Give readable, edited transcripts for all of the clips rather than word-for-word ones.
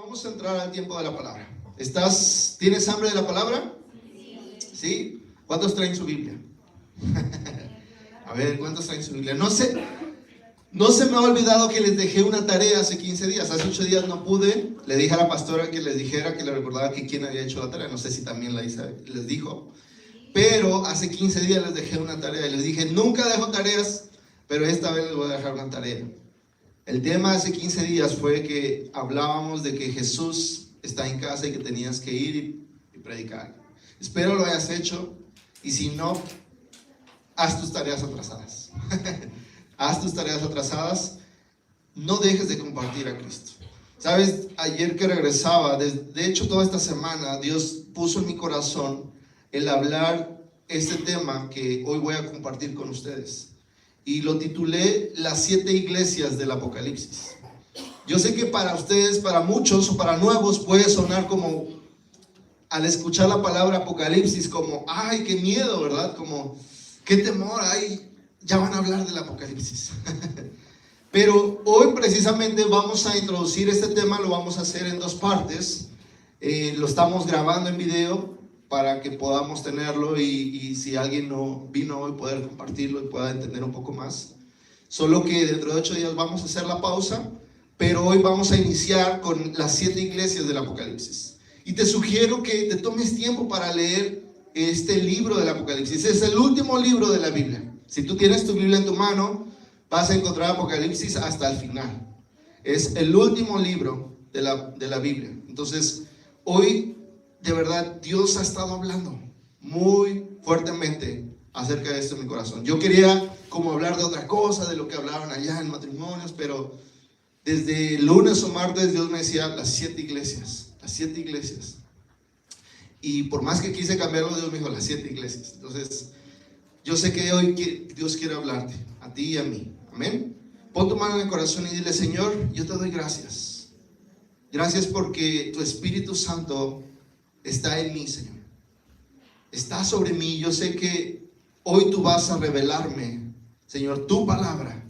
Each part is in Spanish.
Vamos a entrar al tiempo de la palabra. ¿Tienes hambre de la palabra? ¿Sí? ¿Cuántos traen su Biblia? A ver, ¿cuántos traen su Biblia? No se me ha olvidado que les dejé una tarea hace 15 días. Hace 8 días no pude. Le dije a la pastora que les dijera, que le recordara que quién había hecho la tarea. No sé si también les dijo. Pero hace 15 días les dejé una tarea y les dije, nunca dejo tareas, pero esta vez les voy a dejar una tarea. El tema hace 15 días fue que hablábamos de que Jesús está en casa y que tenías que ir y predicar. Espero lo hayas hecho, y si no, haz tus tareas atrasadas. Haz tus tareas atrasadas. No dejes de compartir a Cristo. Sabes, ayer que regresaba, de hecho toda esta semana, Dios puso en mi corazón el hablar este tema que hoy voy a compartir con ustedes. Y lo titulé Las 7 iglesias del Apocalipsis. Yo sé que para ustedes, para muchos o para nuevos, puede sonar como, al escuchar la palabra Apocalipsis, como, ay, qué miedo, ¿verdad? Como, qué temor, ay, ya van a hablar del Apocalipsis. Pero hoy precisamente vamos a introducir este tema, lo vamos a hacer en 2 partes. Lo estamos grabando en video para que podamos tenerlo y si alguien no vino hoy, poder compartirlo y pueda entender un poco más. Solo que dentro de 8 días vamos a hacer la pausa, pero hoy vamos a iniciar con las 7 iglesias del Apocalipsis. Y te sugiero que te tomes tiempo para leer este libro del Apocalipsis. Es el último libro de la Biblia. Si tú tienes tu Biblia en tu mano, vas a encontrar Apocalipsis hasta el final. Es el último libro de la Biblia. Entonces, hoy, de verdad, Dios ha estado hablando muy fuertemente acerca de esto en mi corazón. Yo quería como hablar de otra cosa, de lo que hablaban allá en matrimonios, pero desde lunes o martes Dios me decía las 7 iglesias, las 7 iglesias. Y por más que quise cambiarlo, Dios me dijo las 7 iglesias. Entonces, yo sé que hoy Dios quiere hablarte, a ti y a mí. Amén. Pon tu mano en el corazón y dile, Señor, yo te doy gracias. Gracias porque tu Espíritu Santo está en mí, Señor. Está sobre mí. Yo sé que hoy tú vas a revelarme, Señor, tu palabra.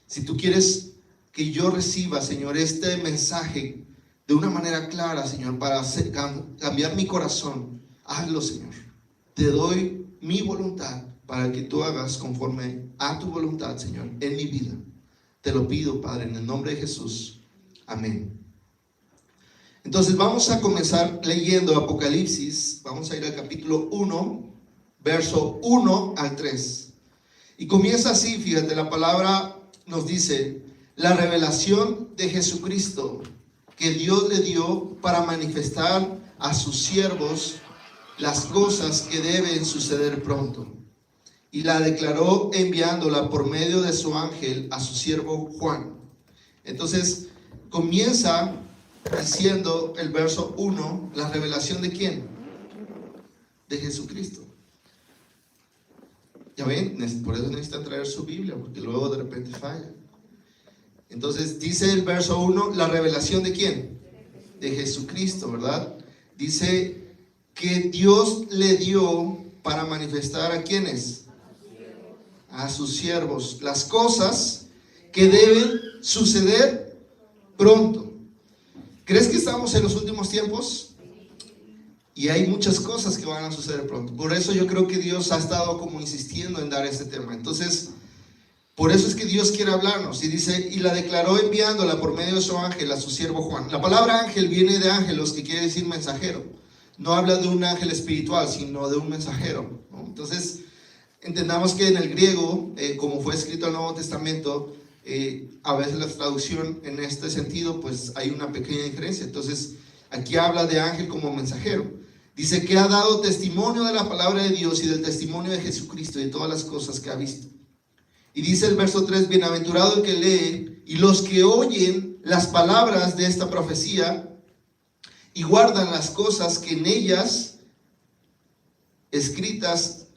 Si tú quieres que yo reciba, Señor, este mensaje de una manera clara, Señor, para cambiar mi corazón, hazlo, Señor. Te doy mi voluntad para que tú hagas conforme a tu voluntad, Señor, en mi vida. Te lo pido, Padre, en el nombre de Jesús. Amén. Entonces vamos a comenzar leyendo Apocalipsis. Vamos a ir al capítulo 1, verso 1 al 3. Y comienza así, fíjate, la palabra nos dice, la revelación de Jesucristo que Dios le dio para manifestar a sus siervos las cosas que deben suceder pronto. Y la declaró enviándola por medio de su ángel a su siervo Juan. Entonces comienza diciendo el verso 1, la revelación ¿de quién? De Jesucristo. Ya ven, por eso necesitan traer su Biblia, porque luego de repente falla. Entonces dice el verso 1, la revelación ¿de quién? De Jesucristo, ¿verdad? Dice que Dios le dio para manifestar ¿a quiénes? A sus siervos, las cosas que deben suceder pronto. ¿Crees que estamos en los últimos tiempos? Y hay muchas cosas que van a suceder pronto. Por eso yo creo que Dios ha estado como insistiendo en dar este tema. Entonces, por eso es que Dios quiere hablarnos. Y dice, y la declaró enviándola por medio de su ángel a su siervo Juan. La palabra ángel viene de ángelos, que quiere decir mensajero. No habla de un ángel espiritual, sino de un mensajero, ¿no? Entonces, entendamos que en el griego, como fue escrito el Nuevo Testamento, a veces la traducción en este sentido pues hay una pequeña diferencia. Entonces aquí habla de ángel como mensajero. Dice que ha dado testimonio de la palabra de Dios y del testimonio de Jesucristo y de todas las cosas que ha visto. Y dice el verso 3, bienaventurado el que lee y los que oyen las palabras de esta profecía y guardan las cosas que en ellas escritas,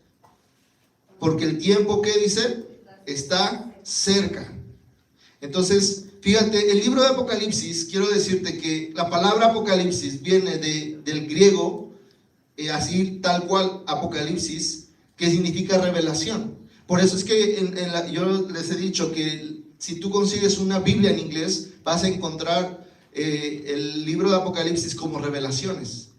porque el tiempo que dice está cerca. Entonces, fíjate, el libro de Apocalipsis, quiero decirte que la palabra Apocalipsis viene del griego, así tal cual Apocalipsis, que significa revelación. Por eso es que yo les he dicho que si tú consigues una Biblia en inglés, vas a encontrar el libro de Apocalipsis como revelaciones.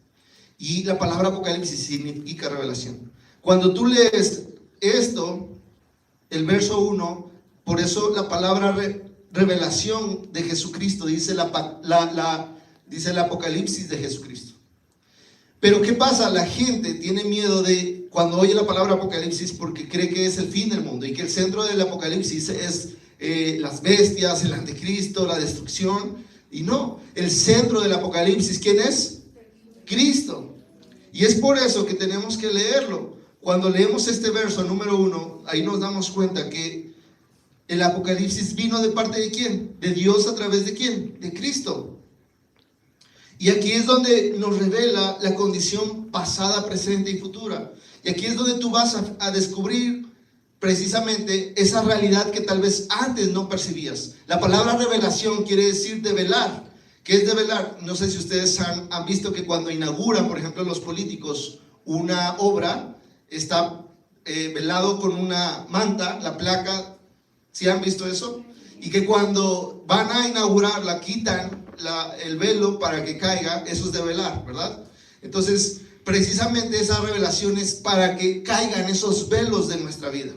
Y la palabra Apocalipsis significa revelación. Cuando tú lees esto, el verso 1, por eso la palabra revelación de Jesucristo dice dice el Apocalipsis de Jesucristo. Pero ¿qué pasa? La gente tiene miedo de cuando oye la palabra Apocalipsis porque cree que es el fin del mundo y que el centro del Apocalipsis es las bestias, el anticristo, la destrucción. Y no, el centro del Apocalipsis, ¿quién es? Cristo. Y es por eso que tenemos que leerlo. Cuando leemos este verso número 1, ahí nos damos cuenta que el Apocalipsis vino de parte de ¿quién? De Dios a través de ¿quién? De Cristo. Y aquí es donde nos revela la condición pasada, presente y futura. Y aquí es donde tú vas a descubrir precisamente esa realidad que tal vez antes no percibías. La palabra revelación quiere decir develar. ¿Qué es develar? No sé si ustedes han visto que cuando inauguran, por ejemplo, los políticos una obra, está velado con una manta, la placa. ¿Sí han visto eso? Y que cuando van a inaugurarla, quitan el velo para que caiga. Eso es develar, ¿verdad? Entonces, precisamente esa revelación es para que caigan esos velos de nuestra vida.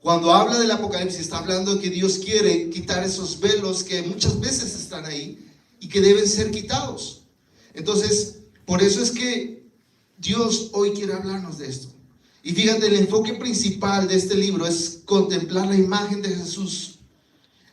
Cuando habla del Apocalipsis, está hablando de que Dios quiere quitar esos velos que muchas veces están ahí y que deben ser quitados. Entonces, por eso es que Dios hoy quiere hablarnos de esto. Y fíjate, el enfoque principal de este libro es contemplar la imagen de Jesús.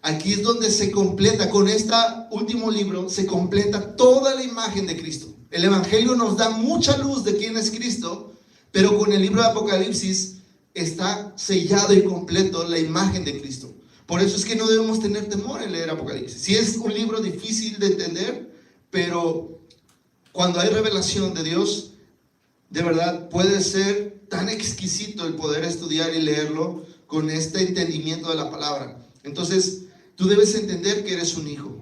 Aquí es donde se completa, con este último libro, se completa toda la imagen de Cristo. El Evangelio nos da mucha luz de quién es Cristo, pero con el libro de Apocalipsis está sellado y completo la imagen de Cristo. Por eso es que no debemos tener temor en leer Apocalipsis. Sí es un libro difícil de entender, pero cuando hay revelación de Dios, de verdad puede ser tan exquisito el poder estudiar y leerlo con este entendimiento de la palabra. Entonces, tú debes entender que eres un hijo.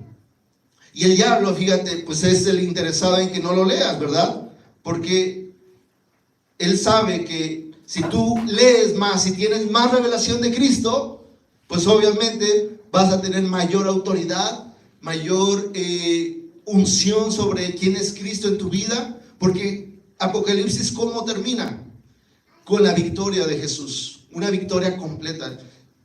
Y el diablo, fíjate, pues es el interesado en que no lo leas, ¿verdad? Porque él sabe que si tú lees más, si tienes más revelación de Cristo, pues obviamente vas a tener mayor autoridad, mayor unción sobre quién es Cristo en tu vida, porque Apocalipsis, ¿cómo termina? Con la victoria de Jesús, una victoria completa.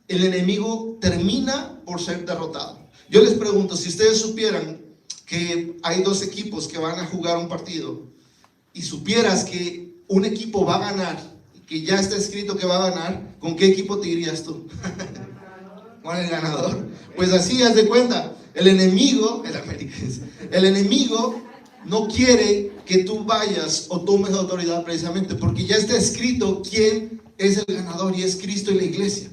El enemigo termina por ser derrotado. Yo les pregunto, si ustedes supieran que hay dos equipos que van a jugar un partido y supieras que un equipo va a ganar, que ya está escrito que va a ganar, ¿con qué equipo te irías tú? Con el ganador. Pues así, haz de cuenta, el enemigo no quiere que tú vayas o tomes autoridad precisamente porque ya está escrito quién es el ganador y es Cristo y la iglesia.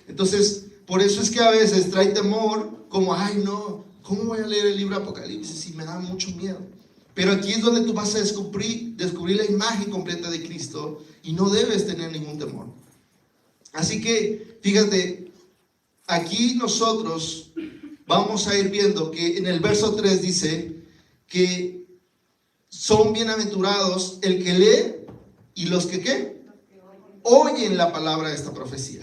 Entonces, por eso es que a veces trae temor, como, ay no, ¿cómo voy a leer el libro de Apocalipsis si me da mucho miedo? Pero aquí es donde tú vas a descubrir la imagen completa de Cristo y no debes tener ningún temor. Así que, fíjate, aquí nosotros vamos a ir viendo que en el verso 3 dice que son bienaventurados el que lee y los que ¿qué? Oyen la palabra de esta profecía.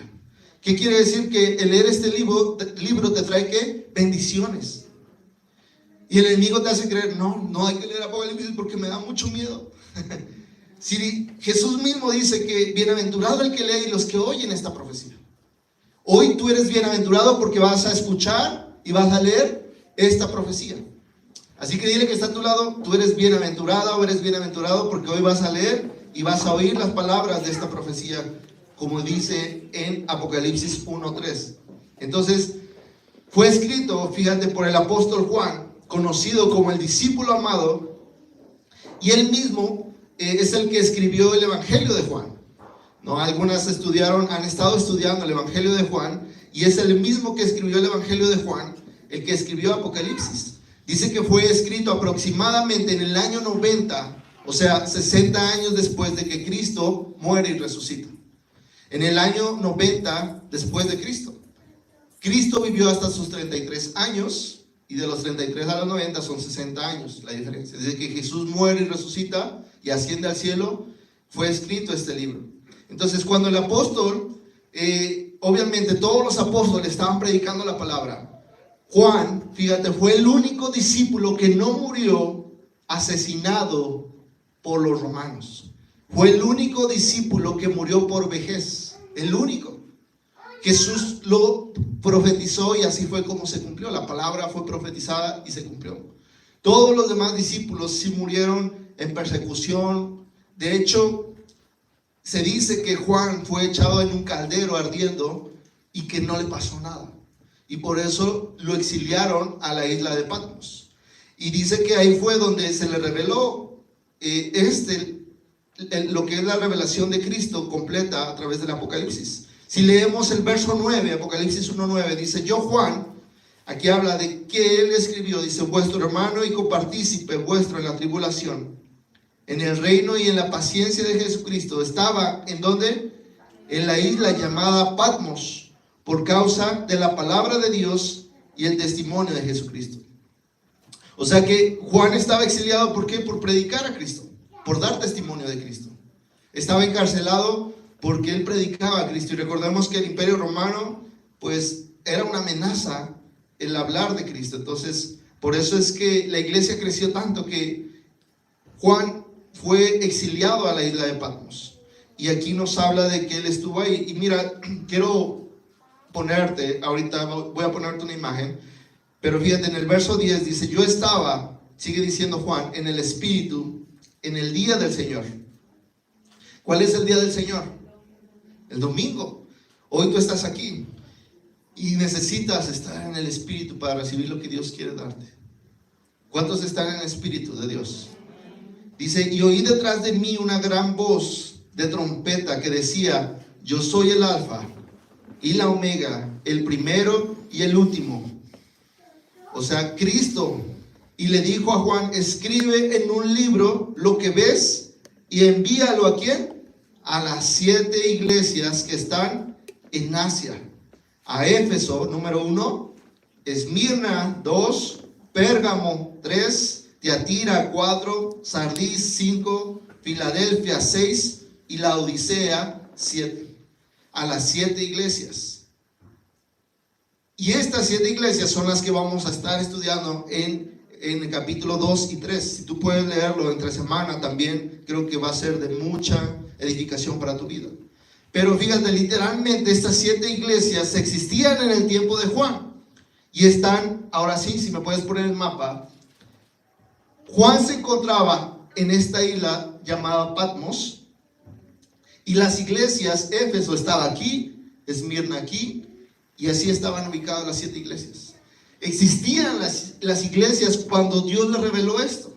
¿Qué quiere decir? Que el leer este libro te trae ¿qué? Bendiciones. Y el enemigo te hace creer, no hay que leer Apocalipsis porque me da mucho miedo. Si Jesús mismo dice que bienaventurado el que lee y los que oyen esta profecía. Hoy tú eres bienaventurado porque vas a escuchar y vas a leer esta profecía. Así que dile que está a tu lado, tú eres bienaventurada o eres bienaventurado porque hoy vas a leer y vas a oír las palabras de esta profecía, como dice en Apocalipsis 1:3. Entonces, fue escrito, fíjate, por el apóstol Juan, conocido como el discípulo amado, y él mismo es el que escribió el Evangelio de Juan. ¿No? Algunas han estado estudiando el Evangelio de Juan, y es el mismo que escribió el Evangelio de Juan, el que escribió Apocalipsis. Dice que fue escrito aproximadamente en el año 90, o sea, 60 años después de que Cristo muere y resucita. En el año 90 después de Cristo. Cristo vivió hasta sus 33 años, y de los 33 a los 90 son 60 años la diferencia. Desde que Jesús muere y resucita y asciende al cielo, fue escrito este libro. Entonces, cuando el apóstol, obviamente todos los apóstoles estaban predicando la palabra, Juan fíjate, fue el único discípulo que no murió asesinado por los romanos. Fue el único discípulo que murió por vejez. El único. Jesús lo profetizó y así fue como se cumplió. La palabra fue profetizada y se cumplió. Todos los demás discípulos sí murieron en persecución. De hecho, se dice que Juan fue echado en un caldero ardiendo y que no le pasó nada. Y por eso lo exiliaron a la isla de Patmos. Y dice que ahí fue donde se le reveló lo que es la revelación de Cristo completa a través del Apocalipsis. Si leemos el verso 9, Apocalipsis 1:9, dice: yo, Juan, aquí habla de que él escribió, dice: vuestro hermano y copartícipe vuestro en la tribulación, en el reino y en la paciencia de Jesucristo, estaba, ¿en dónde? En la isla llamada Patmos, por causa de la palabra de Dios y el testimonio de Jesucristo. O sea que Juan estaba exiliado, ¿por qué? Por predicar a Cristo, por dar testimonio de Cristo. Estaba encarcelado porque él predicaba a Cristo. Y recordemos que el Imperio Romano, pues, era una amenaza el hablar de Cristo. Entonces, por eso es que la iglesia creció tanto que Juan fue exiliado a la isla de Patmos. Y aquí nos habla de que él estuvo ahí. Y mira, quiero ponerte, ahorita voy a ponerte una imagen, pero fíjate, en el verso 10 dice: yo estaba, sigue diciendo Juan, en el Espíritu, en el día del Señor. ¿Cuál es el día del Señor? El domingo. Hoy tú estás aquí y necesitas estar en el Espíritu para recibir lo que Dios quiere darte. ¿Cuántos están en el Espíritu de Dios? Dice: y oí detrás de mí una gran voz de trompeta que decía: yo soy el Alfa y la Omega, el primero y el último. O sea, Cristo. Y le dijo a Juan: escribe en un libro lo que ves y envíalo ¿a quién? A las 7 iglesias que están en Asia. A Éfeso, número 1, Esmirna, 2, Pérgamo, 3, Tiatira, 4, Sardis, 5, Filadelfia, 6 y Laodicea, 7. A las 7 iglesias. Y estas 7 iglesias son las que vamos a estar estudiando en el capítulo 2 y 3. Si tú puedes leerlo entre semana también, creo que va a ser de mucha edificación para tu vida. Pero fíjate, literalmente estas 7 iglesias existían en el tiempo de Juan. Y están, ahora sí, si me puedes poner el mapa. Juan se encontraba en esta isla llamada Patmos. Y las iglesias, Éfeso estaba aquí, Esmirna aquí, y así estaban ubicadas las 7 iglesias. Existían las iglesias cuando Dios le reveló esto.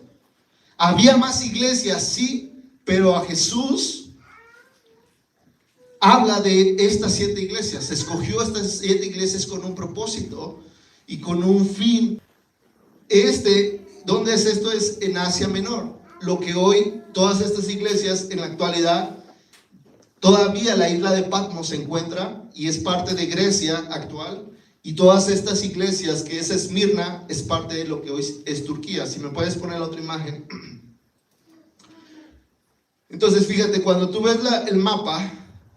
Había más iglesias, sí, pero a Jesús habla de estas 7 iglesias. Escogió estas 7 iglesias con un propósito y con un fin. ¿Dónde es esto? Es en Asia Menor. Lo que hoy todas estas iglesias en la actualidad, todavía la isla de Patmos se encuentra y es parte de Grecia actual. Y todas estas iglesias, que es Esmirna, es parte de lo que hoy es Turquía. Si me puedes poner la otra imagen. Entonces fíjate, cuando tú ves el mapa,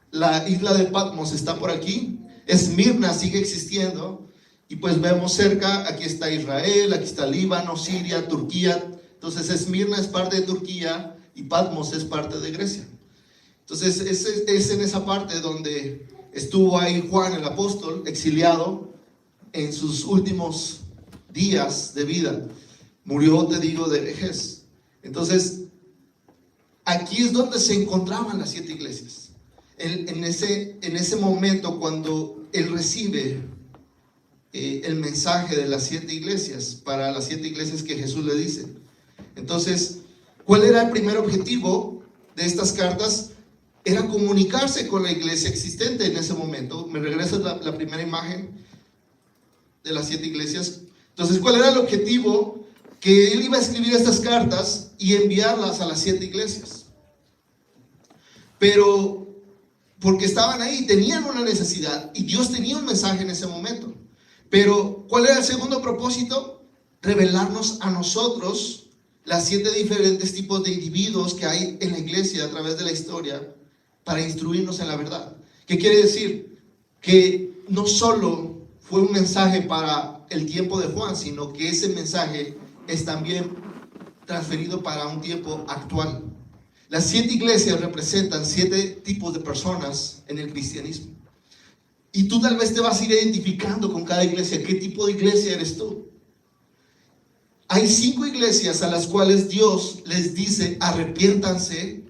la isla de Patmos está por aquí. Esmirna sigue existiendo. Y pues vemos cerca, aquí está Israel, aquí está Líbano, Siria, Turquía. Entonces Esmirna es parte de Turquía y Patmos es parte de Grecia. Entonces es en esa parte donde estuvo ahí Juan el apóstol, exiliado en sus últimos días de vida. Murió, te digo, de vejez. Entonces, aquí es donde se encontraban las 7 iglesias. En ese momento, cuando él recibe el mensaje de las 7 iglesias, para las 7 iglesias que Jesús le dice. Entonces, ¿cuál era el primer objetivo de estas cartas? Era comunicarse con la iglesia existente en ese momento. Me regreso a la primera imagen de las 7 iglesias. Entonces, ¿cuál era el objetivo? Que él iba a escribir estas cartas y enviarlas a las 7 iglesias. Pero, porque estaban ahí, tenían una necesidad y Dios tenía un mensaje en ese momento. Pero, ¿cuál era el segundo propósito? Revelarnos a nosotros las 7 diferentes tipos de individuos que hay en la iglesia a través de la historia, para instruirnos en la verdad. ¿Qué quiere decir? Que no solo fue un mensaje para para el tiempo de Juan, sino que ese mensaje es también transferido para un tiempo actual. Las 7 iglesias representan 7 tipos de personas en el cristianismo. Y tú tal vez te vas a ir identificando con cada iglesia. ¿Qué tipo de iglesia eres tú? Hay 5 iglesias a las cuales Dios les dice arrepiéntanse,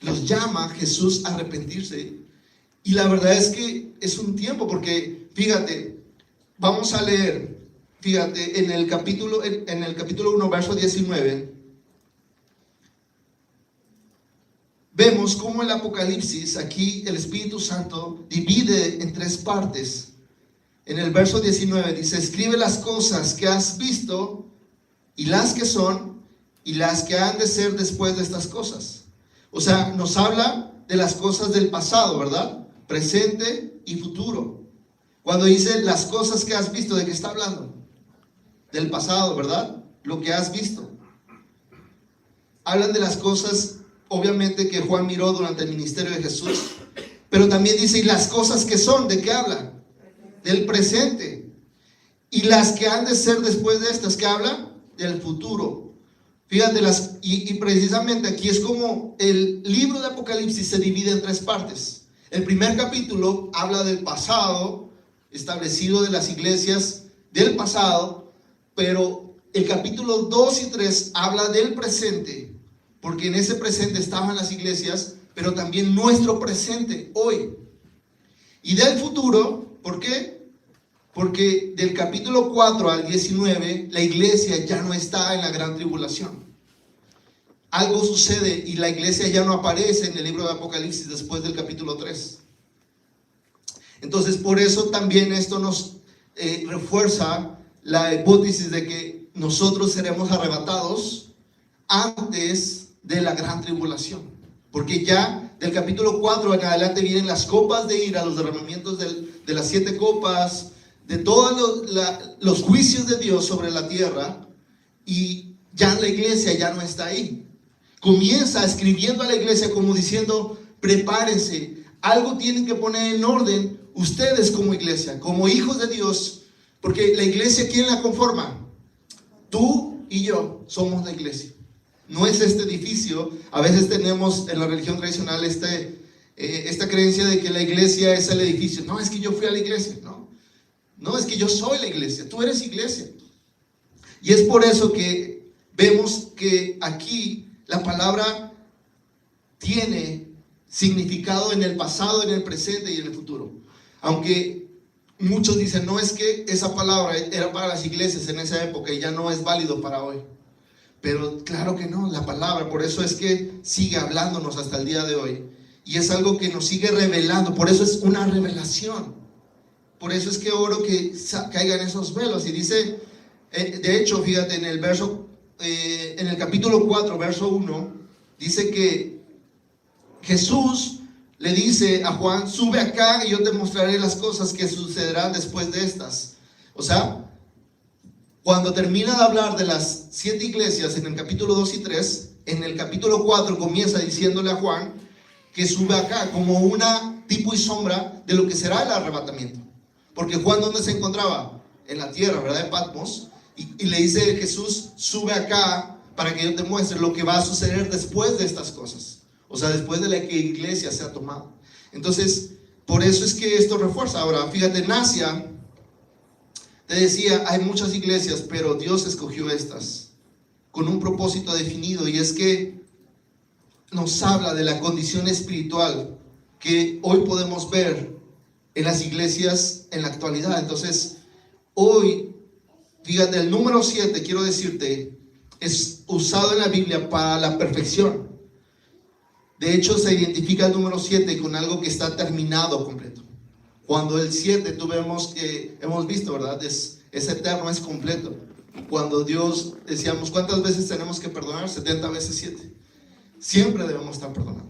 los llama Jesús a arrepentirse. Y la verdad es que es un tiempo, porque fíjate, vamos a leer, fíjate, en el capítulo 1, verso 19, vemos cómo el Apocalipsis, aquí el Espíritu Santo divide en 3 partes. En el verso 19 dice: escribe las cosas que has visto, y las que son, y las que han de ser después de estas cosas. O sea, nos habla de las cosas del pasado, ¿verdad? Presente y futuro. Cuando dice las cosas que has visto, ¿de qué está hablando? Del pasado, ¿verdad? Lo que has visto. Hablan de las cosas, obviamente, que Juan miró durante el ministerio de Jesús. Pero también dice, y las cosas que son, ¿de qué habla? Del presente. Y las que han de ser después de estas, ¿qué habla? Del futuro. Fíjate, y precisamente aquí es como el libro de Apocalipsis se divide en 3 partes. El primer capítulo habla del pasado, establecido de las iglesias del pasado, pero el capítulo 2 y 3 habla del presente, porque en ese presente estaban las iglesias, pero también nuestro presente hoy. Y del futuro, ¿por qué? Porque del capítulo 4 al 19, la iglesia ya no está en la gran tribulación. Algo sucede y la iglesia ya no aparece en el libro de Apocalipsis después del capítulo 3. Entonces, por eso también esto nos refuerza la hipótesis de que nosotros seremos arrebatados antes de la gran tribulación. Porque ya del capítulo 4 en adelante vienen las copas de ira, los derramamientos de las 7 copas, de todos los juicios de Dios sobre la tierra, y ya la iglesia ya no está ahí. Comienza escribiendo a la iglesia como diciendo, prepárense, algo tienen que poner en orden ustedes como iglesia, como hijos de Dios, porque la iglesia, ¿quién la conforma? Tú y yo somos la iglesia. No es este edificio. A veces tenemos en la religión tradicional esta creencia de que la iglesia es el edificio. No, es que yo fui a la iglesia. No, es que yo soy la iglesia. Tú eres iglesia. Y es por eso que vemos que aquí la palabra tiene significado en el pasado, en el presente y en el futuro. Aunque muchos dicen, no, es que esa palabra era para las iglesias en esa época y ya no es válido para hoy. Pero claro que no, la palabra, por eso es que sigue hablándonos hasta el día de hoy. Y es algo que nos sigue revelando, por eso es una revelación. Por eso es que oro que caigan esos velos. Y dice, de hecho, fíjate, en el capítulo 4, verso 1, dice que Jesús le dice a Juan, sube acá y yo te mostraré las cosas que sucederán después de estas. O sea, cuando termina de hablar de las 7 iglesias en el capítulo 2 y 3, en el capítulo 4 comienza diciéndole a Juan que sube acá como una tipo y sombra de lo que será el arrebatamiento. Porque Juan, ¿dónde se encontraba? En la tierra, ¿verdad? En Patmos. Y le dice Jesús, sube acá para que yo te muestre lo que va a suceder después de estas cosas. O sea, después de la que iglesia sea tomada. Entonces, por eso es que esto refuerza. Ahora, fíjate, en Asia, te decía, hay muchas iglesias, pero Dios escogió estas con un propósito definido, y es que nos habla de la condición espiritual que hoy podemos ver en las iglesias en la actualidad. Entonces, hoy, fíjate, el número 7, quiero decirte, es usado en la Biblia para la perfección. De hecho, se identifica el número 7 con algo que está terminado completo. Cuando el 7, tú vemos que, hemos visto, ¿verdad? Es eterno, es completo. Cuando Dios, decíamos, ¿cuántas veces tenemos que perdonar? 70 veces 7. Siempre debemos estar perdonando.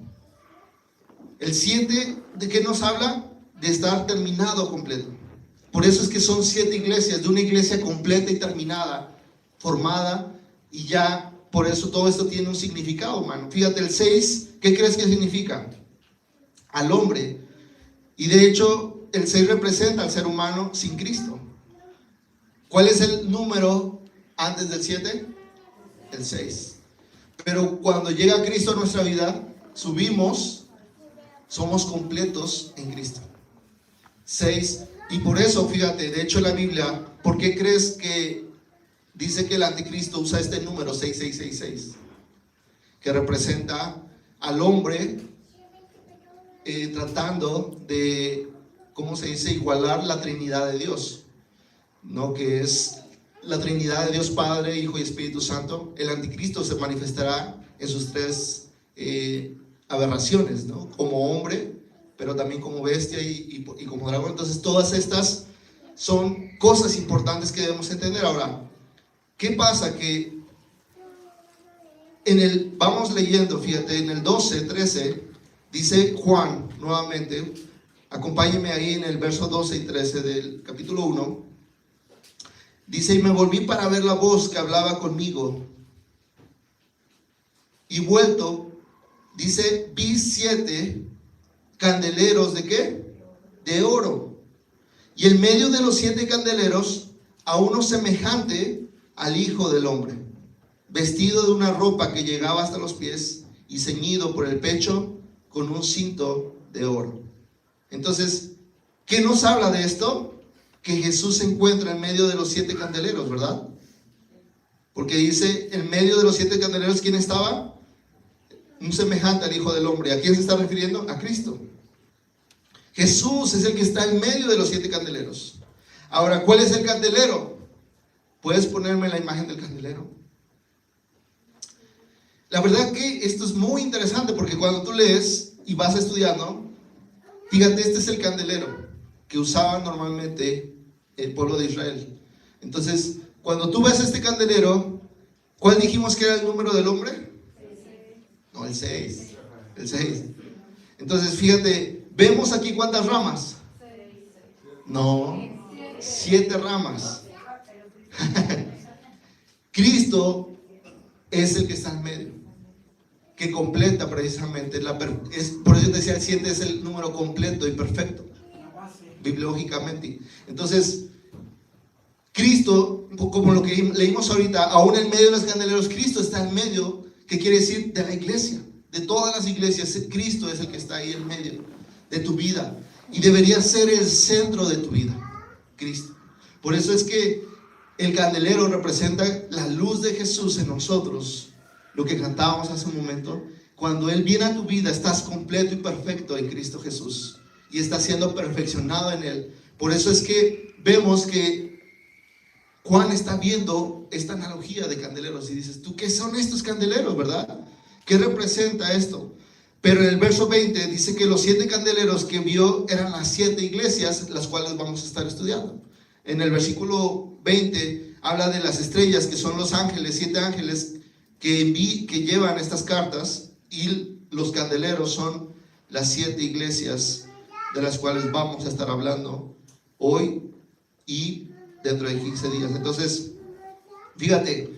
El 7, ¿de qué nos habla? De estar terminado completo. Por eso es que son 7 iglesias, de una iglesia completa y terminada, formada, y ya, por eso todo esto tiene un significado humano. Fíjate, el 6, ¿qué crees que significa? Al hombre. Y de hecho, el 6 representa al ser humano sin Cristo. ¿Cuál es el número antes del 7? El 6. Pero cuando llega Cristo a nuestra vida, subimos, somos completos en Cristo. 6. Y por eso, fíjate, de hecho en la Biblia, ¿por qué crees que dice que el anticristo usa este número 6666? Que representa al hombre tratando de, ¿cómo se dice?, igualar la Trinidad de Dios, ¿no? Que es la Trinidad de Dios Padre, Hijo y Espíritu Santo. El anticristo se manifestará en sus tres aberraciones, ¿no? Como hombre, pero también como bestia y como dragón. Entonces todas estas son cosas importantes que debemos entender. Ahora, ¿qué pasa? Que vamos leyendo, fíjate, en el 12, 13, dice Juan, nuevamente, acompáñenme ahí en el verso 12 y 13 del capítulo 1, dice: y me volví para ver la voz que hablaba conmigo, y vuelto, dice, vi 7 candeleros, ¿de qué? De oro, y en medio de los 7 candeleros, a uno semejante al Hijo del Hombre, vestido de una ropa que llegaba hasta los pies, y ceñido por el pecho con un cinto de oro. Entonces, ¿qué nos habla de esto? Que Jesús se encuentra en medio de los 7 candeleros, ¿verdad? Porque dice, en medio de los 7 candeleros, ¿quién estaba? Un semejante al Hijo del Hombre. ¿A quién se está refiriendo? A Cristo. Jesús es el que está en medio de los 7 candeleros. Ahora, ¿cuál es el candelero? ¿Puedes ponerme la imagen del candelero? La verdad que esto es muy interesante, porque cuando tú lees y vas estudiando, fíjate, este es el candelero que usaba normalmente el pueblo de Israel. Entonces, cuando tú ves este candelero, ¿cuál dijimos que era el número del hombre? No, el 6. El 6. Entonces, fíjate, ¿vemos aquí cuántas ramas? No, 7 ramas. Cristo es el que está en medio, que completa precisamente por eso decía, el 7 es el número completo y perfecto, bibliológicamente. Entonces, Cristo, como lo que leímos ahorita, aún en medio de los candeleros, Cristo está en medio, que quiere decir de la iglesia, de todas las iglesias. Cristo es el que está ahí en medio de tu vida, y debería ser el centro de tu vida, Cristo. Por eso es que el candelero representa la luz de Jesús en nosotros, lo que cantábamos hace un momento. Cuando Él viene a tu vida, estás completo y perfecto en Cristo Jesús, y estás siendo perfeccionado en Él. Por eso es que vemos que Juan está viendo esta analogía de candeleros, y dices, ¿tú qué son estos candeleros, verdad? ¿Qué representa esto? Pero en el verso 20 dice que los 7 candeleros que vio eran las 7 iglesias, las cuales vamos a estar estudiando. En el versículo 20 habla de las estrellas, que son los ángeles, 7 ángeles que llevan estas cartas, y los candeleros son las 7 iglesias de las cuales vamos a estar hablando hoy y dentro de 15 días. Entonces, fíjate,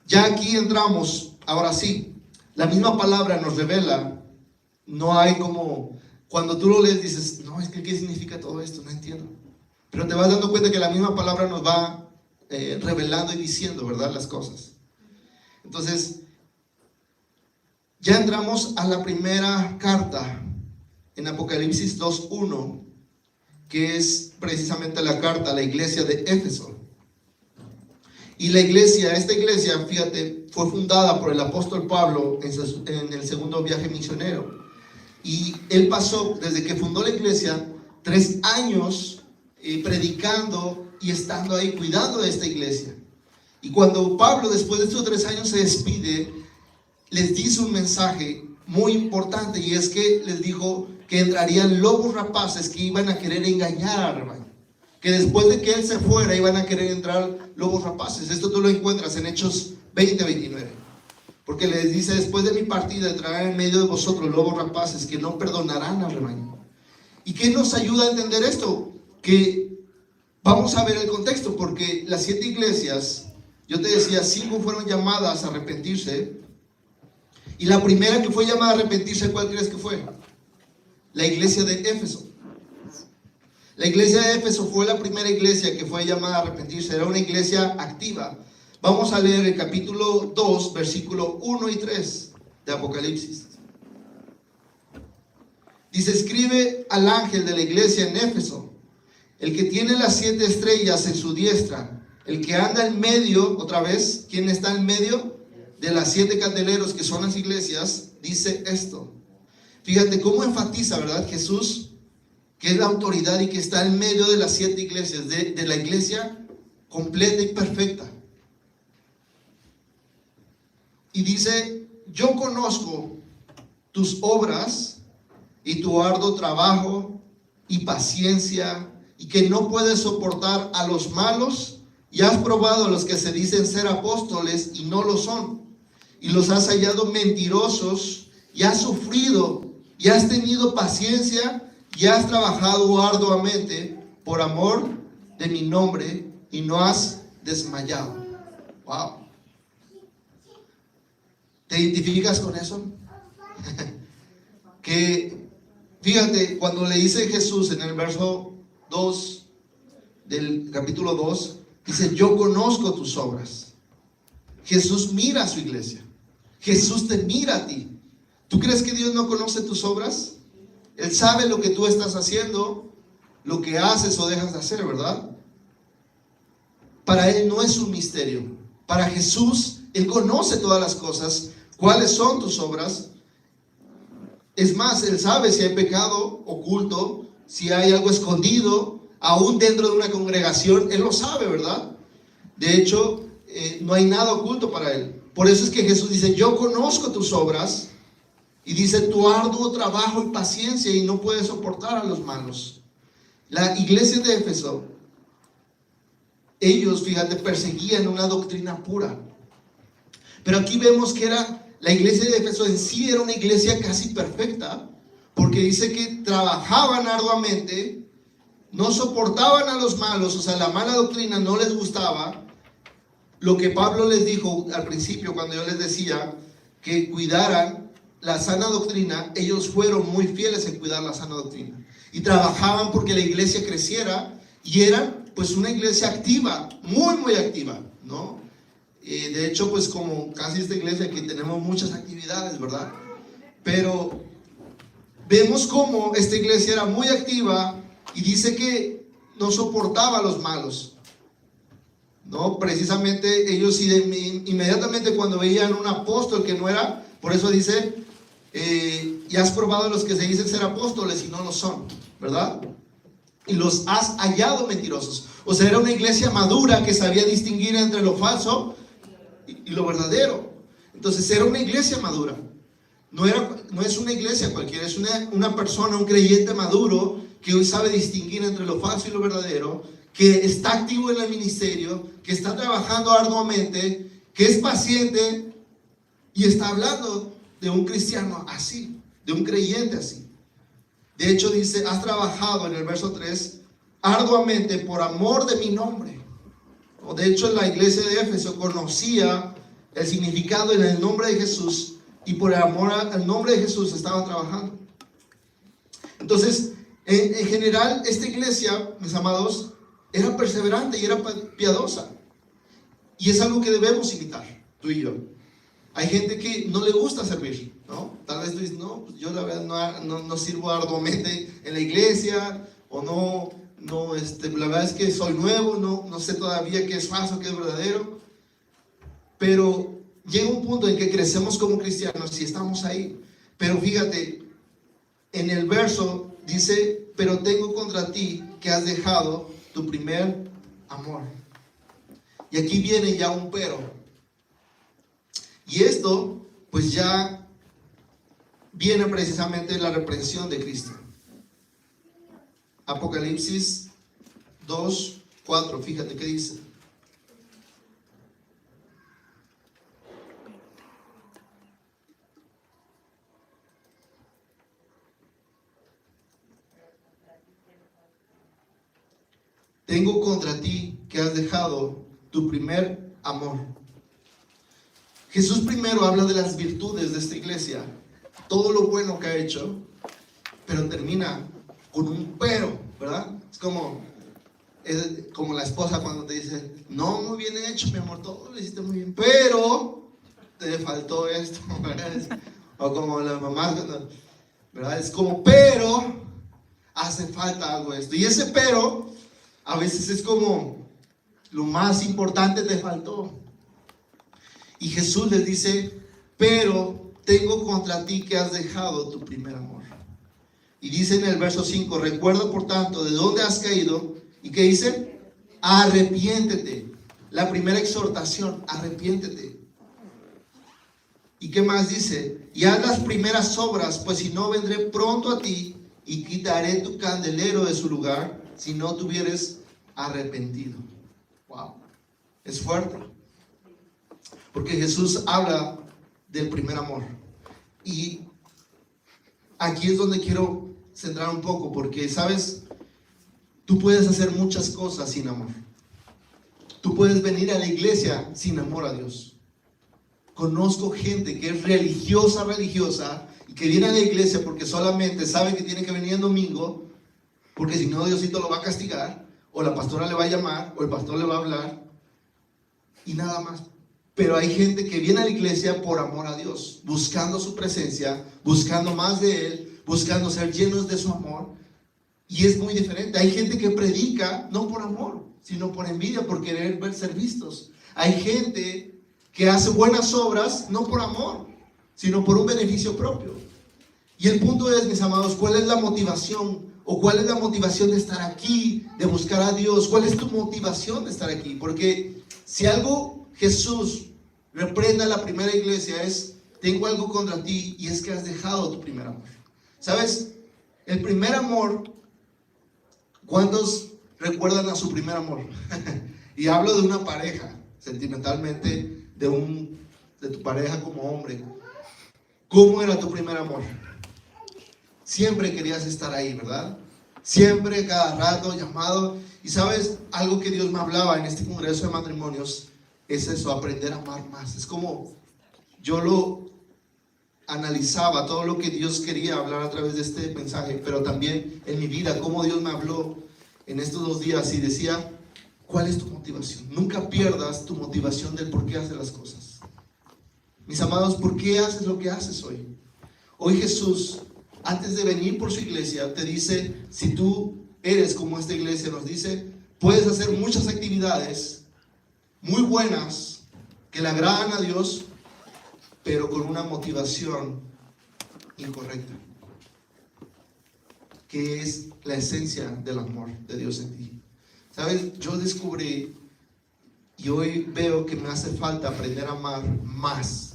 ya aquí entramos, ahora sí, la misma palabra nos revela, no hay como, cuando tú lo lees dices, no, es que ¿qué significa todo esto? No entiendo. Pero te vas dando cuenta que la misma palabra nos va revelando y diciendo, ¿verdad?, las cosas. Entonces, ya entramos a la primera carta en Apocalipsis 2:1, que es precisamente la carta a la iglesia de Éfeso. Y esta iglesia, fíjate, fue fundada por el apóstol Pablo en el segundo viaje misionero. Y él pasó, desde que fundó la iglesia, 3 años predicando y estando ahí, cuidando de esta iglesia. Y cuando Pablo, después de estos 3 años, se despide, les dice un mensaje muy importante, y es que les dijo que entrarían lobos rapaces que iban a querer engañar al rebaño, que después de que él se fuera iban a querer entrar lobos rapaces. Esto tú lo encuentras en Hechos 20:29, porque les dice: después de mi partida entrarán en medio de vosotros lobos rapaces que no perdonarán al rebaño. ¿Y qué nos ayuda a entender esto? Que vamos a ver el contexto, porque las 7 iglesias, yo te decía, 5 fueron llamadas a arrepentirse, y la primera que fue llamada a arrepentirse, ¿cuál crees que fue? La iglesia de Éfeso. La iglesia de Éfeso fue la primera iglesia que fue llamada a arrepentirse. Era una iglesia activa. Vamos a leer el capítulo 2, versículo 1 y 3 de Apocalipsis. Dice: escribe al ángel de la iglesia en Éfeso, el que tiene las 7 estrellas en su diestra, el que anda en medio, otra vez, ¿quién está en medio? De las 7 candeleros que son las iglesias, dice esto. Fíjate cómo enfatiza, ¿verdad? Jesús, que es la autoridad y que está en medio de las 7 iglesias, de la iglesia completa y perfecta. Y dice: yo conozco tus obras y tu arduo trabajo y paciencia, y que no puedes soportar a los malos, y has probado a los que se dicen ser apóstoles y no lo son, y los has hallado mentirosos, y has sufrido, y has tenido paciencia, y has trabajado arduamente por amor de mi nombre, y no has desmayado. Wow. ¿Te identificas con eso? Que fíjate, cuando le dice Jesús en el verso 2 del capítulo 2, dice: yo conozco tus obras. Jesús mira a su iglesia. Jesús te mira a ti. ¿Tú crees que Dios no conoce tus obras? Él sabe lo que tú estás haciendo, lo que haces o dejas de hacer, ¿verdad? Para Él no es un misterio. Para Jesús, Él conoce todas las cosas. ¿Cuáles son tus obras? Es más, Él sabe si hay pecado oculto, si hay algo escondido, aún dentro de una congregación. Él lo sabe, ¿verdad? De hecho, no hay nada oculto para Él. Por eso es que Jesús dice: yo conozco tus obras. Y dice: tu arduo trabajo y paciencia, y no puedes soportar a los malos. La iglesia de Éfeso, ellos, fíjate, perseguían una doctrina pura. Pero aquí vemos que la iglesia de Éfeso en sí era una iglesia casi perfecta, porque dice que trabajaban arduamente, no soportaban a los malos, o sea, la mala doctrina no les gustaba. Lo que Pablo les dijo al principio, cuando yo les decía que cuidaran la sana doctrina, ellos fueron muy fieles en cuidar la sana doctrina. Y trabajaban porque la iglesia creciera, y eran pues una iglesia activa, muy, muy activa, ¿no? De hecho, pues como casi esta iglesia aquí tenemos muchas actividades, ¿verdad? Pero vemos cómo esta iglesia era muy activa, y dice que no soportaba a los malos, ¿no? Precisamente ellos inmediatamente cuando veían un apóstol que no era, por eso dice: y has probado a los que se dicen ser apóstoles y no lo son, ¿verdad? Y los has hallado mentirosos. O sea, era una iglesia madura que sabía distinguir entre lo falso y lo verdadero. Entonces era una iglesia madura. No es una iglesia cualquiera, es una persona, un creyente maduro que hoy sabe distinguir entre lo falso y lo verdadero, que está activo en el ministerio, que está trabajando arduamente, que es paciente, y está hablando de un cristiano así, de un creyente así. De hecho dice: has trabajado, en el verso 3, arduamente por amor de mi nombre. De hecho, la iglesia de Éfeso conocía el significado en el nombre de Jesús, y por el amor al nombre de Jesús estaban trabajando. Entonces, en general, esta iglesia, mis amados, era perseverante y era piadosa. Y es algo que debemos imitar, tú y yo. Hay gente que no le gusta servir, ¿no? Tal vez tú dices: no, pues yo la verdad no sirvo arduamente en la iglesia, o la verdad es que soy nuevo, no sé todavía qué es falso, qué es verdadero. Pero llega un punto en que crecemos como cristianos y estamos ahí. Pero fíjate, en el verso dice: pero tengo contra ti que has dejado tu primer amor. Y aquí viene ya un pero. Y esto, pues ya viene precisamente la reprensión de Cristo. Apocalipsis 2:4, fíjate qué dice. Tengo contra ti que has dejado tu primer amor. Jesús primero habla de las virtudes de esta iglesia, todo lo bueno que ha hecho, pero termina con un pero. ¿verdad? Es como la esposa cuando te dice, no, muy bien hecho, mi amor, todo lo hiciste muy bien, pero te faltó esto, ¿verdad? O como la mamá, ¿verdad? Es como, pero hace falta algo de esto. Y ese pero a veces es como lo más importante te faltó. Y Jesús les dice, pero tengo contra ti que has dejado tu primer amor. Y dice en el verso 5, recuerda por tanto de dónde has caído. ¿Y qué dice? Arrepiéntete. La primera exhortación, arrepiéntete. ¿Y qué más dice? Y haz las primeras obras, pues si no vendré pronto a ti y quitaré tu candelero de su lugar si no te hubieres arrepentido. Wow, es fuerte. Porque Jesús habla del primer amor. Y aquí es donde quiero centrar un poco, porque, ¿sabes? Tú puedes hacer muchas cosas sin amor. Tú puedes venir a la iglesia sin amor a Dios. Conozco gente que es religiosa y que viene a la iglesia porque solamente sabe que tiene que venir el domingo, porque si no Diosito lo va a castigar, o la pastora le va a llamar, o el pastor le va a hablar, y nada más. Pero hay gente que viene a la iglesia por amor a Dios, buscando su presencia, buscando más de Él, buscando ser llenos de su amor. Y es muy diferente. Hay gente que predica no por amor, sino por envidia, por querer ser vistos. Hay gente que hace buenas obras no por amor, sino por un beneficio propio. Y el punto es, mis amados, ¿cuál es la motivación? ¿O cuál es la motivación de estar aquí, de buscar a Dios? ¿Cuál es tu motivación de estar aquí? Porque si algo Jesús reprenda a la primera iglesia es, tengo algo contra ti, y es que has dejado tu primer amor. ¿Sabes? El primer amor, ¿cuántos recuerdan a su primer amor? Y hablo de una pareja, sentimentalmente, de tu pareja como hombre. ¿Cómo era tu primer amor? Siempre querías estar ahí, ¿verdad? Siempre, cada rato, llamado. Y sabes, algo que Dios me hablaba en este congreso de matrimonios es eso, aprender a amar más. Es como yo lo analizaba, todo lo que Dios quería hablar a través de este mensaje, pero también en mi vida, cómo Dios me habló en estos 2 días y decía, ¿cuál es tu motivación? Nunca pierdas tu motivación del por qué haces las cosas. Mis amados, ¿por qué haces lo que haces hoy? Hoy Jesús, antes de venir por su iglesia, te dice, si tú eres como esta iglesia nos dice, puedes hacer muchas actividades muy buenas que le agradan a Dios, pero con una motivación incorrecta, que es la esencia del amor de Dios en ti. ¿Sabes? Yo descubrí y hoy veo que me hace falta aprender a amar más.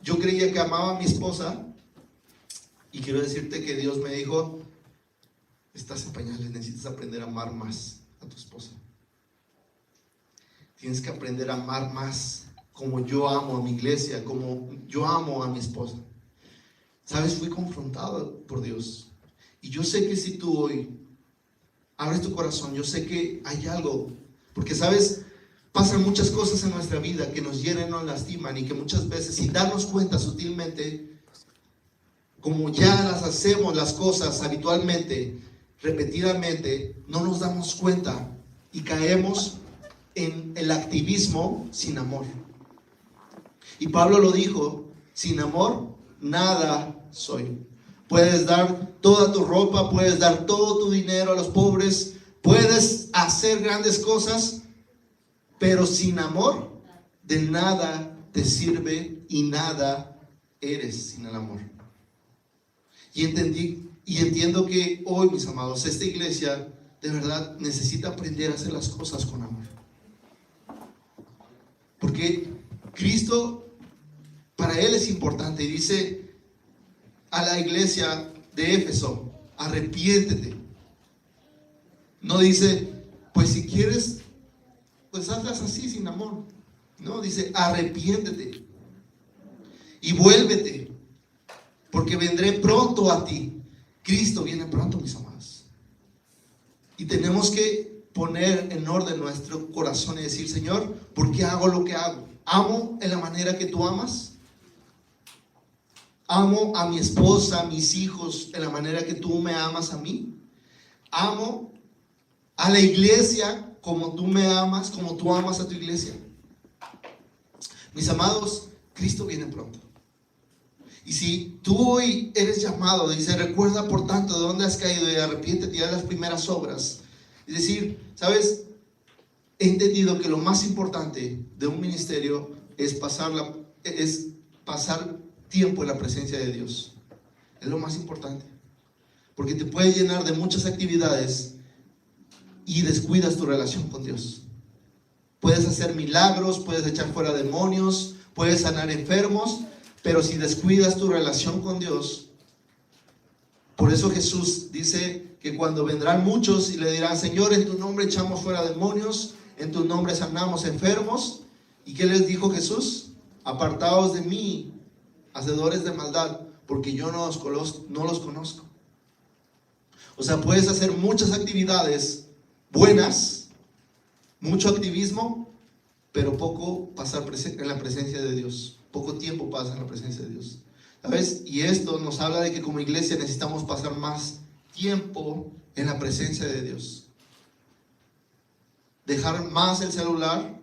Yo creía que amaba a mi esposa y quiero decirte que Dios me dijo, estás en pañales, necesitas aprender a amar más a tu esposa. Tienes que aprender a amar más como yo amo a mi iglesia, como yo amo a mi esposa. ¿Sabes? Fui confrontado por Dios. Y yo sé que si tú hoy abres tu corazón, yo sé que hay algo. Porque, ¿sabes? Pasan muchas cosas en nuestra vida que nos hieren, nos lastiman y que muchas veces, sin darnos cuenta sutilmente, como ya las hacemos las cosas habitualmente, repetidamente, no nos damos cuenta y caemos en el activismo sin amor. Y Pablo lo dijo, sin amor nada soy. Puedes dar toda tu ropa, puedes dar todo tu dinero a los pobres, puedes hacer grandes cosas, pero sin amor de nada te sirve y nada eres sin el amor. Y entiendo que hoy, mis amados, esta iglesia de verdad necesita aprender a hacer las cosas con amor. Porque Cristo, para Él es importante. Y dice a la iglesia de Éfeso, arrepiéntete. No dice, pues si quieres, pues hazlas así sin amor. No, dice, arrepiéntete y vuélvete, porque vendré pronto a ti. Cristo viene pronto, mis amados. Y tenemos que poner en orden nuestro corazón y decir, Señor, ¿por qué hago lo que hago? ¿Amo en la manera que tú amas? amo a mi esposa, a mis hijos, en la manera que tú me amas a mí. Amo a la iglesia como tú me amas, como tú amas a tu iglesia. Mis amados, Cristo viene pronto. Y si tú hoy eres llamado, dice, recuerda por tanto de dónde has caído y arrepiéntete y haz las primeras obras. Es decir, ¿sabes? He entendido que lo más importante de un ministerio es pasar tiempo en la presencia de Dios. Es lo más importante. Porque te puede llenar de muchas actividades y descuidas tu relación con Dios. Puedes hacer milagros, puedes echar fuera demonios, puedes sanar enfermos, pero si descuidas tu relación con Dios, por eso Jesús dice que cuando vendrán muchos y le dirán, Señor, en tu nombre echamos fuera demonios, en tu nombre sanamos enfermos. ¿Y qué les dijo Jesús? Apartaos de mí, hacedores de maldad, porque yo no los conozco. O sea, puedes hacer muchas actividades buenas, mucho activismo, pero poco pasar en la presencia de Dios. Poco tiempo pasa en la presencia de Dios. ¿Sabes? Y esto nos habla de que como iglesia necesitamos pasar más tiempo en la presencia de Dios. Dejar más el celular,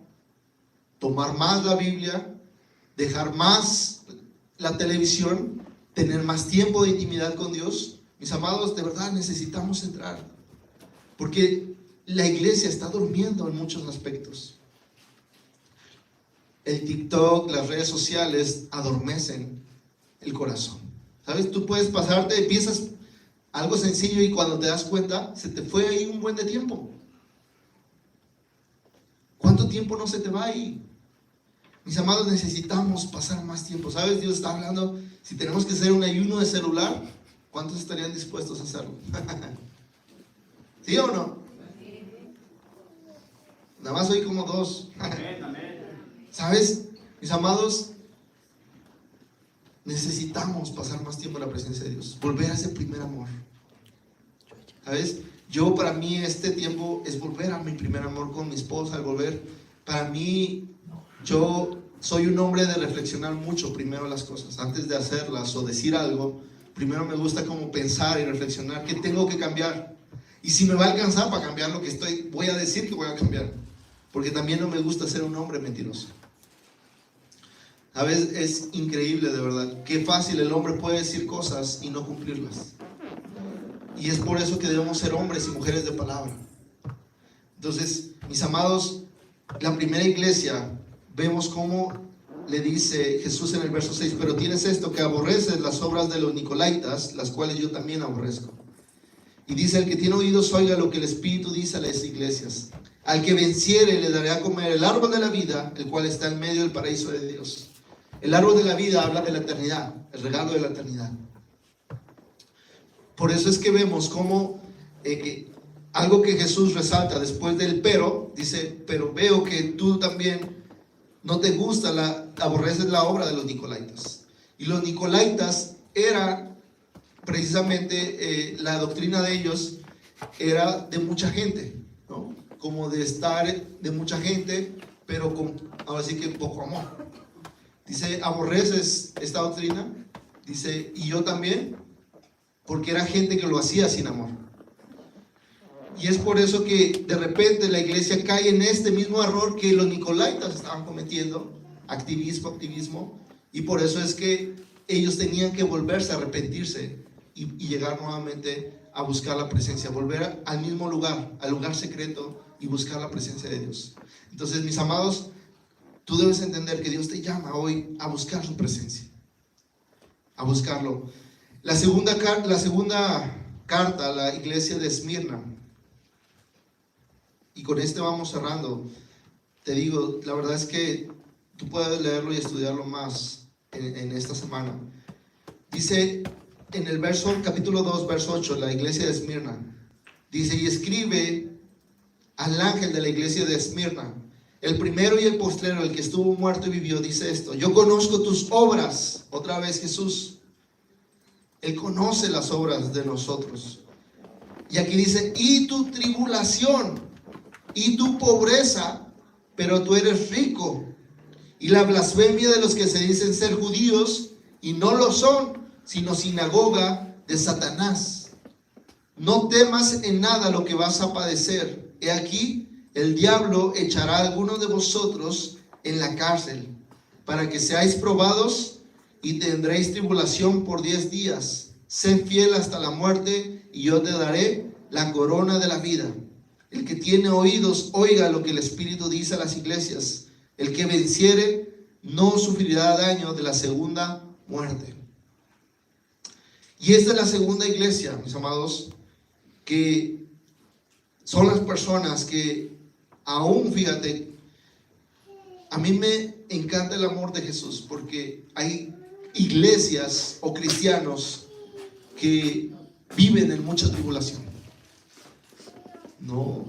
tomar más la Biblia, dejar más la televisión, tener más tiempo de intimidad con Dios. Mis amados, de verdad necesitamos entrar, porque la iglesia está durmiendo en muchos aspectos. El TikTok, las redes sociales adormecen el corazón. ¿Sabes? Tú puedes pasarte, piensas algo sencillo y cuando te das cuenta, se te fue ahí un buen de tiempo. ¿Cuánto tiempo no se te va ahí? Mis amados, necesitamos pasar más tiempo. ¿Sabes? Dios está hablando, si tenemos que hacer un ayuno de celular, ¿cuántos estarían dispuestos a hacerlo? ¿Sí o no? Nada más oí como 2. ¿Sabes? Mis amados, necesitamos pasar más tiempo en la presencia de Dios, volver a ese primer amor. ¿Sabes? Para mí este tiempo es volver a mi primer amor con mi esposa, al volver. Para mí, yo soy un hombre de reflexionar mucho primero las cosas, antes de hacerlas o decir algo. Primero me gusta como pensar y reflexionar qué tengo que cambiar. Y si me va a alcanzar para cambiar lo que voy a decir que voy a cambiar. Porque también no me gusta ser un hombre mentiroso. A veces es increíble, de verdad, qué fácil el hombre puede decir cosas y no cumplirlas. Y es por eso que debemos ser hombres y mujeres de palabra. Entonces, mis amados, la primera iglesia, vemos cómo le dice Jesús en el verso 6, pero tienes esto, que aborreces las obras de los nicolaítas, las cuales yo también aborrezco. Y dice, el que tiene oídos oiga lo que el Espíritu dice a las iglesias. Al que venciere le daré a comer el árbol de la vida, el cual está en medio del paraíso de Dios. El árbol de la vida habla de la eternidad, el regalo de la eternidad. Por eso es que vemos cómo algo que Jesús resalta después del pero, dice, pero veo que tú también no te gusta, aborreces la obra de los nicolaítas. Y los nicolaítas era precisamente, la doctrina de ellos era de mucha gente, ¿no? Como de estar de mucha gente, pero ahora sí que poco amor. Dice, aborreces esta doctrina, dice, y yo también, porque era gente que lo hacía sin amor. Y es por eso que de repente la iglesia cae en este mismo error que los nicolaítas estaban cometiendo, activismo, y por eso es que ellos tenían que volverse a arrepentirse y llegar nuevamente a buscar la presencia, volver al mismo lugar, al lugar secreto y buscar la presencia de Dios. Entonces, mis amados, tú debes entender que Dios te llama hoy a buscar su presencia, a buscarlo. La segunda carta a la iglesia de Esmirna, y con este vamos cerrando. Te digo, la verdad es que tú puedes leerlo y estudiarlo más en esta semana. Dice en el capítulo 2, verso 8, la iglesia de Esmirna, dice, y escribe al ángel de la iglesia de Esmirna, el primero y el postrero, el que estuvo muerto y vivió, dice esto: yo conozco tus obras. Otra vez Jesús, Él conoce las obras de nosotros. Y aquí dice, y tu tribulación y tu pobreza, pero tú eres rico, y la blasfemia de los que se dicen ser judíos y no lo son, sino sinagoga de Satanás. No temas en nada lo que vas a padecer. He aquí, el diablo echará a algunos de vosotros en la cárcel, para que seáis probados y tendréis tribulación por 10 días. Sé fiel hasta la muerte, y yo te daré la corona de la vida. El que tiene oídos, oiga lo que el Espíritu dice a las iglesias. El que venciere no sufrirá daño de la segunda muerte. Y esta es la segunda iglesia, mis amados, que son las personas que aún, fíjate, a mí me encanta el amor de Jesús, porque hay iglesias o cristianos que viven en mucha tribulación. No,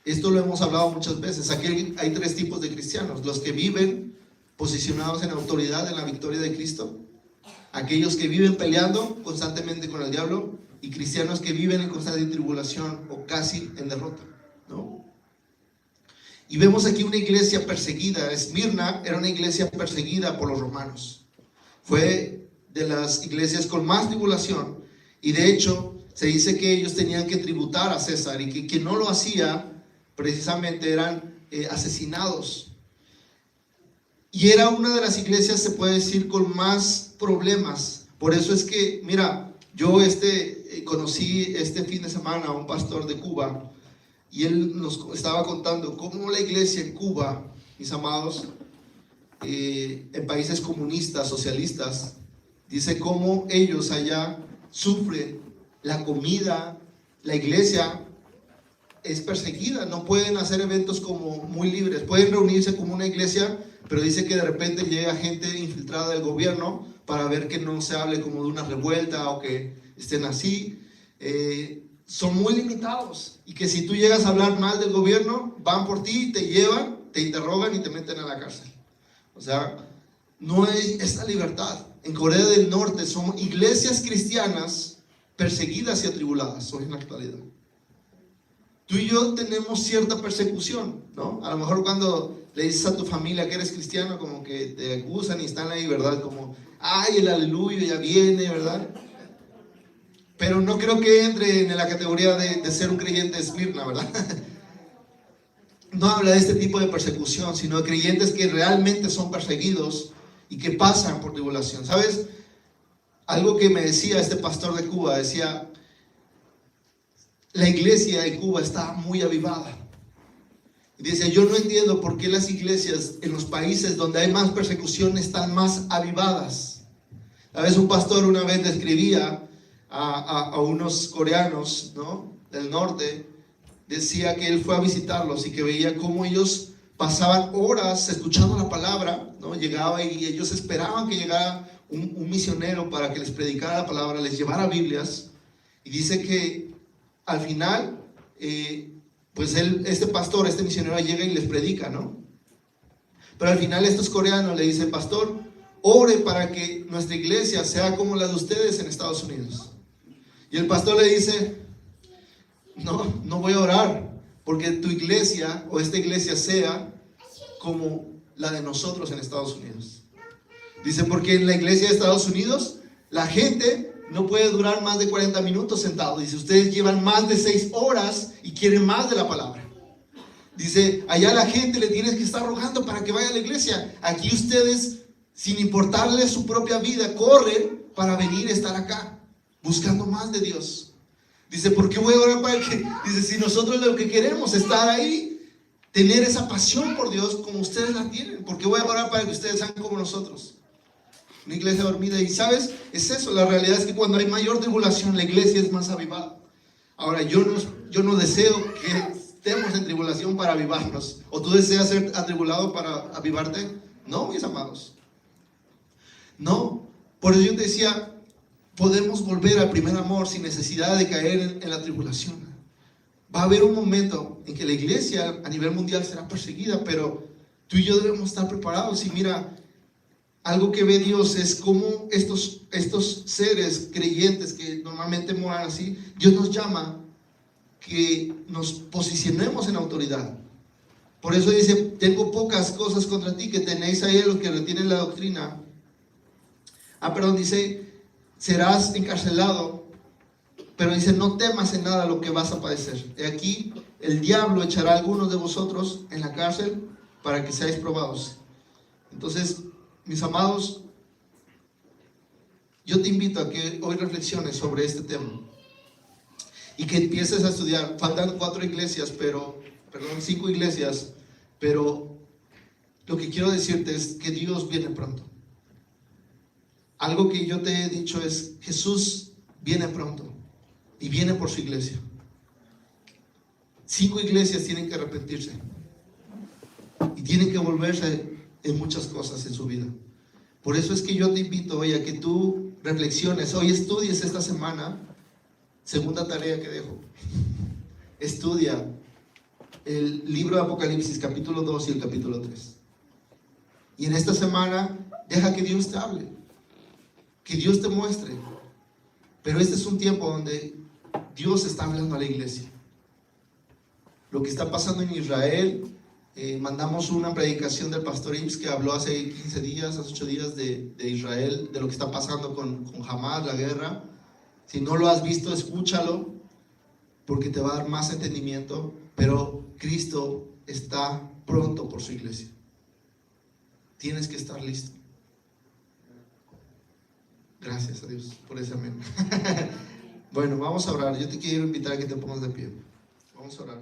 esto lo hemos hablado muchas veces. Aquí hay 3 tipos de cristianos: los que viven posicionados en autoridad en la victoria de Cristo, aquellos que viven peleando constantemente con el diablo, y cristianos que viven en constante tribulación o casi en derrota, ¿no? Y vemos aquí una iglesia perseguida. Esmirna era una iglesia perseguida por los romanos. Fue de las iglesias con más tribulación, y de hecho se dice que ellos tenían que tributar a César, y que quien no lo hacía precisamente eran asesinados. Y era una de las iglesias, se puede decir, con más problemas. Por eso es que, mira, yo conocí este fin de semana a un pastor de Cuba, y él nos estaba contando cómo la iglesia en Cuba, mis amados, en países comunistas, socialistas, dice cómo ellos allá sufren la comida. La iglesia es perseguida, no pueden hacer eventos como muy libres, pueden reunirse como una iglesia, pero dice que de repente llega gente infiltrada del gobierno para ver que no se hable como de una revuelta o que estén así. Son muy limitados, y que si tú llegas a hablar mal del gobierno, van por ti, te llevan, te interrogan y te meten a la cárcel. O sea, no hay esta libertad. En Corea del Norte son iglesias cristianas perseguidas y atribuladas hoy en la actualidad. Tú y yo tenemos cierta persecución, ¿no? A lo mejor cuando le dices a tu familia que eres cristiano, como que te acusan y están ahí, ¿verdad? Como, ay, el aleluya ya viene, ¿verdad? Pero no creo que entre en la categoría de ser un creyente de Esmirna, ¿verdad? No habla de este tipo de persecución, sino de creyentes que realmente son perseguidos y que pasan por tribulación. ¿Sabes? Algo que me decía este pastor de Cuba, decía, la iglesia en Cuba está muy avivada. Y dice, yo no entiendo por qué las iglesias en los países donde hay más persecución están más avivadas. A veces un pastor una vez describía a unos coreanos, ¿no?, del norte. Decía que él fue a visitarlos y que veía cómo ellos pasaban horas escuchando la palabra, ¿no? Llegaba y ellos esperaban que llegara un misionero para que les predicara la palabra, les llevara Biblias. Y dice que al final, pues este pastor, este misionero llega y les predica, ¿no? Pero al final estos coreanos le dicen, pastor, ore para que nuestra iglesia sea como la de ustedes en Estados Unidos. Y el pastor le dice, no voy a orar porque tu iglesia o esta iglesia sea como la de nosotros en Estados Unidos. Dice, porque en la iglesia de Estados Unidos la gente no puede durar más de 40 minutos sentado. Dice, ustedes llevan más de 6 horas y quieren más de la palabra. Dice, allá la gente le tienes que estar rogando para que vaya a la iglesia. Aquí ustedes, sin importarles su propia vida, corren para venir a estar acá, buscando más de Dios. Dice, ¿por qué voy a orar para que? Dice, si nosotros lo que queremos es estar ahí, tener esa pasión por Dios como ustedes la tienen, ¿por qué voy a orar para que ustedes sean como nosotros? Una iglesia dormida. Y ¿sabes? Es eso, la realidad es que cuando hay mayor tribulación, la iglesia es más avivada. Ahora, yo no deseo que estemos en tribulación para avivarnos. ¿O tú deseas ser atribulado para avivarte? No, mis amados. No. Por eso yo te decía, podemos volver al primer amor sin necesidad de caer en la tribulación. Va a haber un momento en que la iglesia a nivel mundial será perseguida, pero tú y yo debemos estar preparados. Y mira, algo que ve Dios es cómo estos seres creyentes que normalmente moran así, Dios nos llama que nos posicionemos en autoridad. Por eso dice, tengo pocas cosas contra ti, que tenéis ahí a los que retienen la doctrina. Perdón, dice, serás encarcelado, pero dice, no temas en nada lo que vas a padecer. He aquí, el diablo echará a algunos de vosotros en la cárcel para que seáis probados. Entonces, mis amados, yo te invito a que hoy reflexiones sobre este tema y que empieces a estudiar. Faltan 5 iglesias, pero lo que quiero decirte es que Dios viene pronto. Algo que yo te he dicho es, Jesús viene pronto y viene por su iglesia. 5 iglesias tienen que arrepentirse y tienen que volverse en muchas cosas en su vida. Por eso es que yo te invito hoy a que tú reflexiones, hoy estudies esta semana. Segunda tarea que dejo: estudia el libro de Apocalipsis, capítulo 2 y el capítulo 3. Y en esta semana deja que Dios te hable, que Dios te muestre. Pero este es un tiempo donde Dios está hablando a la iglesia. Lo que está pasando en Israel, mandamos una predicación del pastor Ips que habló hace 15 días, hace 8 días de Israel, de lo que está pasando con Hamás, la guerra. Si no lo has visto, escúchalo, porque te va a dar más entendimiento. Pero Cristo está pronto por su iglesia. Tienes que estar listo. Gracias a Dios por ese amén. Bueno, vamos a orar. Yo te quiero invitar a que te pongas de pie. Vamos a orar.